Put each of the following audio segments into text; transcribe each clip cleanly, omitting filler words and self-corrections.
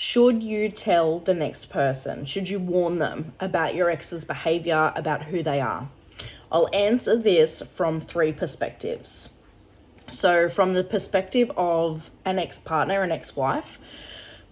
Should you tell the next person? Should you warn them about your ex's behavior, about who they are? I'll answer this from 3 perspectives. So from the perspective of an ex-partner, an ex-wife,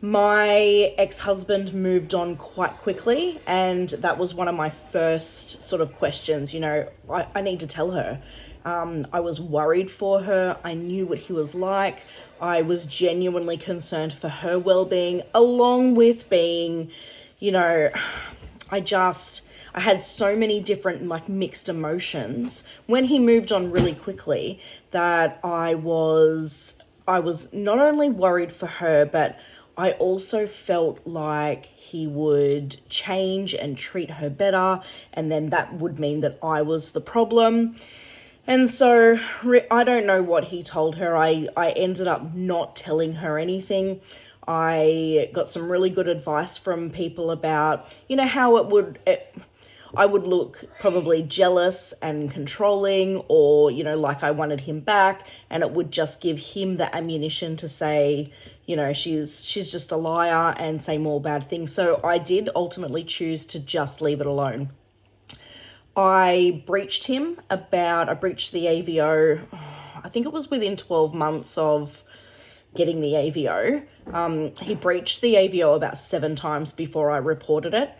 my ex-husband moved on quite quickly, and that was one of my first sort of questions. I need to tell her. I was worried for her. I knew what he was like. I was genuinely concerned for her well-being, along with being, I had so many different mixed emotions when he moved on really quickly that I was not only worried for her, but I also felt like he would change and treat her better, and then that would mean that I was the problem. And so I don't know what he told her. I ended up not telling her anything. I got some really good advice from people about, how I would look probably jealous and controlling, or, like I wanted him back, and it would just give him the ammunition to say, she's just a liar, and say more bad things. So I did ultimately choose to just leave it alone. I breached the AVO, I think it was within 12 months of getting the AVO. He breached the AVO about 7 times before I reported it.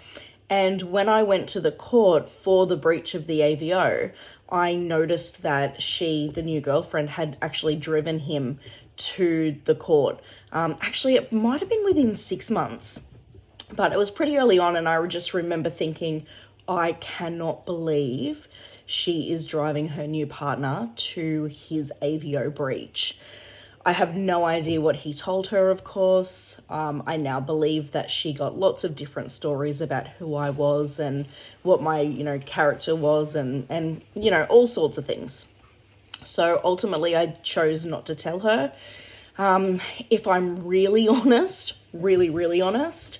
And when I went to the court for the breach of the AVO, I noticed that the new girlfriend, had actually driven him to the court. Actually, it might have been within 6 months, but it was pretty early on, and I just remember thinking, I cannot believe she is driving her new partner to his AVO breach. I have no idea what he told her, of course. I now believe that she got lots of different stories about who I was and what my, character was, and all sorts of things. So ultimately, I chose not to tell her. If I'm really honest, really honest,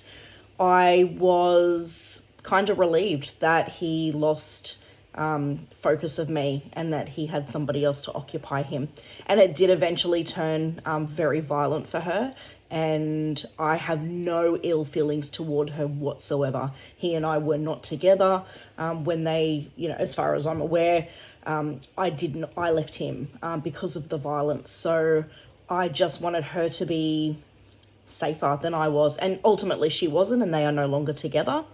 I was kind of relieved that he lost focus of me and that he had somebody else to occupy him. And it did eventually turn very violent for her, and I have no ill feelings toward her whatsoever. He and I were not together when they, as far as I'm aware. I left him because of the violence. So I just wanted her to be safer than I was, and ultimately she wasn't, and they are no longer together.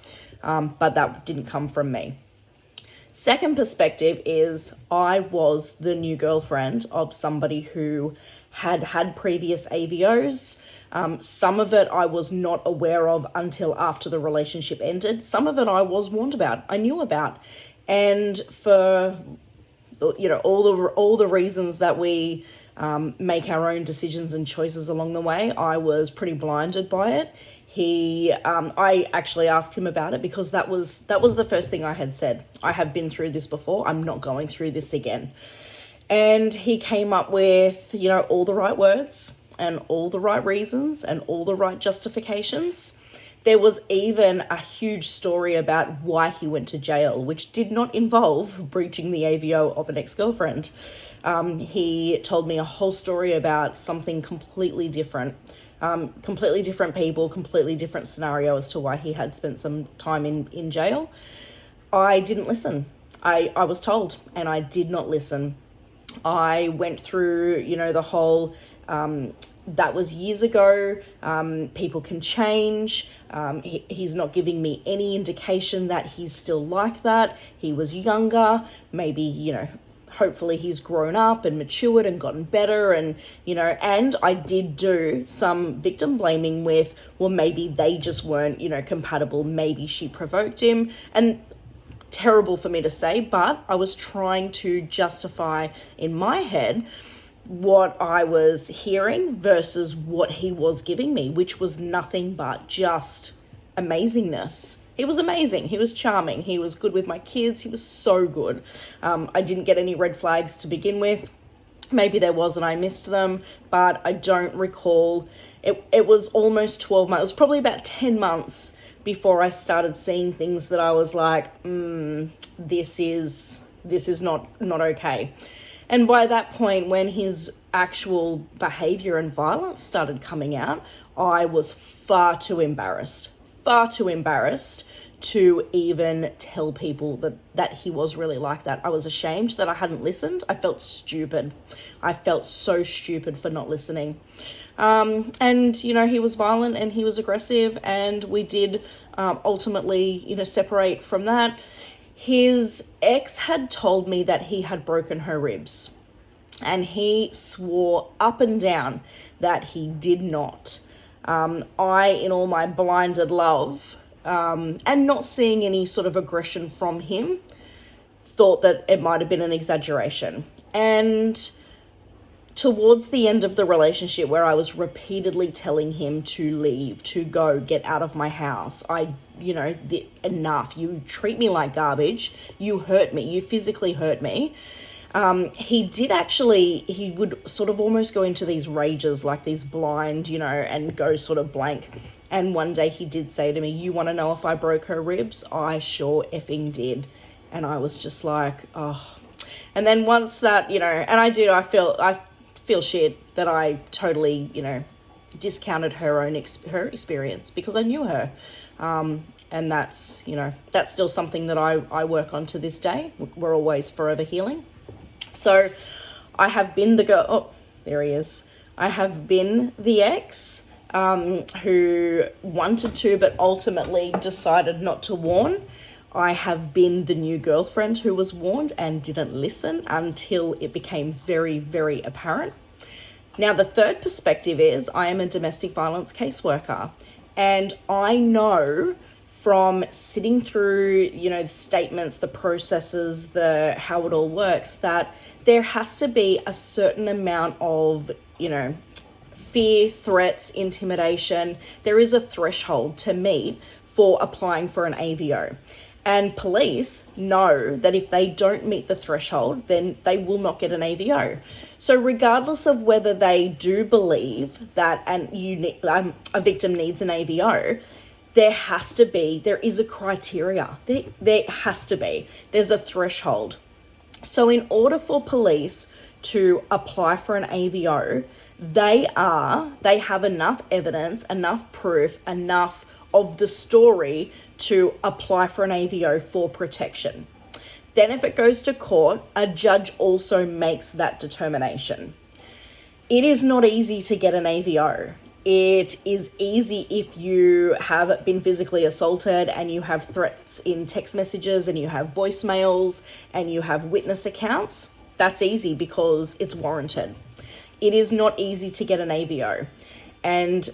But that didn't come from me. Second perspective is I was the new girlfriend of somebody who had previous AVOs. Some of it I was not aware of until after the relationship ended. Some of it I was warned about, I knew about. And for, all the reasons that we make our own decisions and choices along the way, I was pretty blinded by it. I actually asked him about it because that was the first thing I had said. I have been through this before. I'm not going through this again. And he came up with, all the right words and all the right reasons and all the right justifications. There was even a huge story about why he went to jail, which did not involve breaching the AVO of an ex-girlfriend. He told me a whole story about something completely different. Completely different people, completely different scenario as to why he had spent some time in jail. I didn't listen. I was told, and I did not listen. I went through, the whole, that was years ago. People can change. He's not giving me any indication that he's still like that. He was younger, maybe, hopefully he's grown up and matured and gotten better, and and I did do some victim blaming with, well, maybe they just weren't compatible, maybe she provoked him, and terrible for me to say, but I was trying to justify in my head what I was hearing versus what he was giving me, which was nothing but just amazingness. He was amazing. He was charming. He was good with my kids. He was so good. I didn't get any red flags to begin with. Maybe there was and I missed them, but I don't recall. It was almost 12 months. It was probably about 10 months before I started seeing things that I was like, this is not okay. And by that point, when his actual behavior and violence started coming out, I was far too embarrassed to even tell people that he was really like that. I was ashamed that I hadn't listened. I felt stupid. I felt so stupid for not listening. And, he was violent and he was aggressive, and we did ultimately, separate from that. His ex had told me that he had broken her ribs, and he swore up and down that he did not. I, in all my blinded love, and not seeing any sort of aggression from him, thought that it might have been an exaggeration. And towards the end of the relationship, where I was repeatedly telling him to leave, to go, get out of my house, enough, you treat me like garbage, you hurt me, you physically hurt me. He would sort of almost go into these rages, like these blind, and go sort of blank. And one day he did say to me, "You want to know if I broke her ribs? I sure effing did." And I was just like, oh. And then once that, and I feel shit that I totally, discounted her experience, because I knew her. And that's still something that I work on to this day. We're always forever healing. So I have been the girl, oh, there he is. I have been the ex who wanted to, but ultimately decided not to warn. I have been the new girlfriend who was warned and didn't listen until it became very, very apparent. Now, the third perspective is I am a domestic violence caseworker, and I know from sitting through, the statements, the processes, how it all works, that there has to be a certain amount of, fear, threats, intimidation. There is a threshold to meet for applying for an AVO. And police know that if they don't meet the threshold, then they will not get an AVO. So regardless of whether they do believe that a victim needs an AVO, there is a criteria. There has to be. There's a threshold. So in order for police to apply for an AVO, they have enough evidence, enough proof, enough of the story to apply for an AVO for protection. Then if it goes to court, a judge also makes that determination. It is not easy to get an AVO. It is easy if you have been physically assaulted and you have threats in text messages and you have voicemails and you have witness accounts. That's easy because it's warranted. It is not easy to get an AVO. And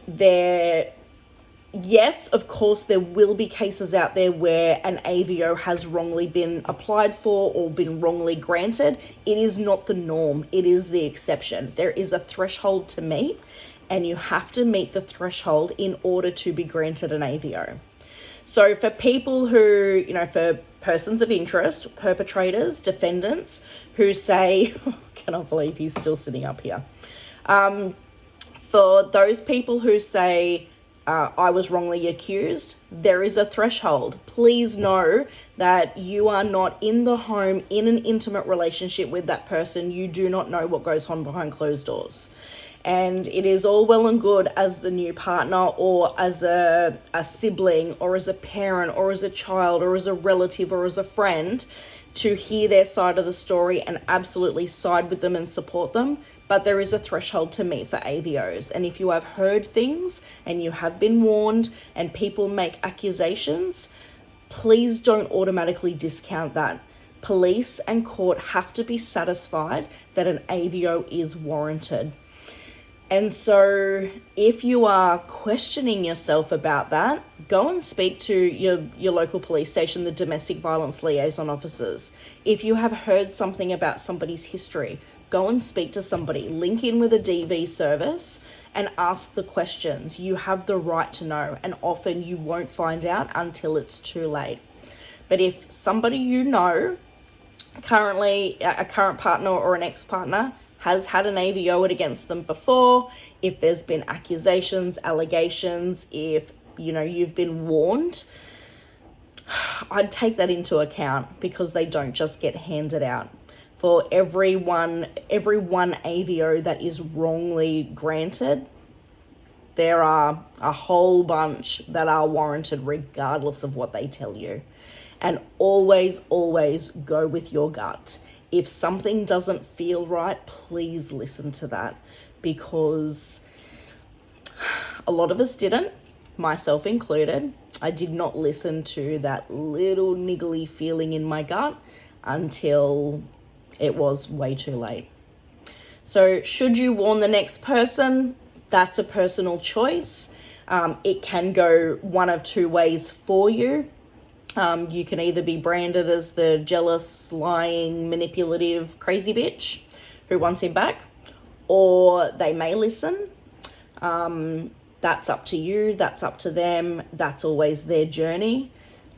yes, of course, there will be cases out there where an AVO has wrongly been applied for or been wrongly granted. It is not the norm. It is the exception. There is a threshold to meet, and you have to meet the threshold in order to be granted an AVO. So for people who, for persons of interest, perpetrators, defendants who say, I cannot believe he's still sitting up here. For those people who say, I was wrongly accused, there is a threshold. Please know that you are not in the home, in an intimate relationship with that person. You do not know what goes on behind closed doors. And it is all well and good as the new partner or as a sibling or as a parent or as a child or as a relative or as a friend to hear their side of the story and absolutely side with them and support them. But there is a threshold to meet for AVOs. And if you have heard things and you have been warned and people make accusations, please don't automatically discount that. Police and court have to be satisfied that an AVO is warranted. And so if you are questioning yourself about that, go and speak to your local police station, the domestic violence liaison officers. If you have heard something about somebody's history, go and speak to somebody, link in with a DV service and ask the questions. You have the right to know, and often you won't find out until it's too late. But if somebody currently a current partner or an ex-partner has had an AVO against them before, if there's been accusations, allegations, if you've been warned, I'd take that into account because they don't just get handed out. For every one AVO that is wrongly granted, there are a whole bunch that are warranted regardless of what they tell you. And always, always go with your gut. If something doesn't feel right, please listen to that, because a lot of us didn't, myself included. I did not listen to that little niggly feeling in my gut until it was way too late. So should you warn the next person? That's a personal choice. It can go one of two ways for you. You can either be branded as the jealous, lying, manipulative, crazy bitch who wants him back, or they may listen. That's up to you. That's up to them. That's always their journey.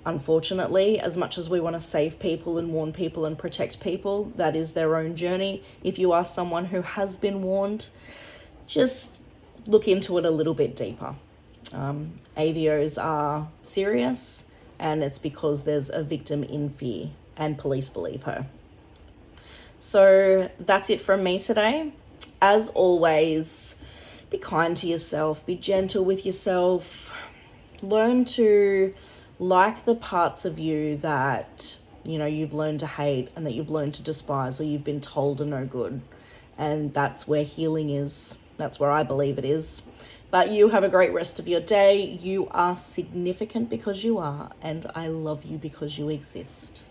Unfortunately, as much as we want to save people and warn people and protect people, that is their own journey. If you are someone who has been warned, just look into it a little bit deeper. AVOs are serious, and it's because there's a victim in fear and police believe her. So that's it from me today. As always, be kind to yourself, be gentle with yourself, learn to like the parts of you that, you've learned to hate and that you've learned to despise or you've been told are no good. And that's where healing is. That's where I believe it is. But you have a great rest of your day. You are significant because you are, and I love you because you exist.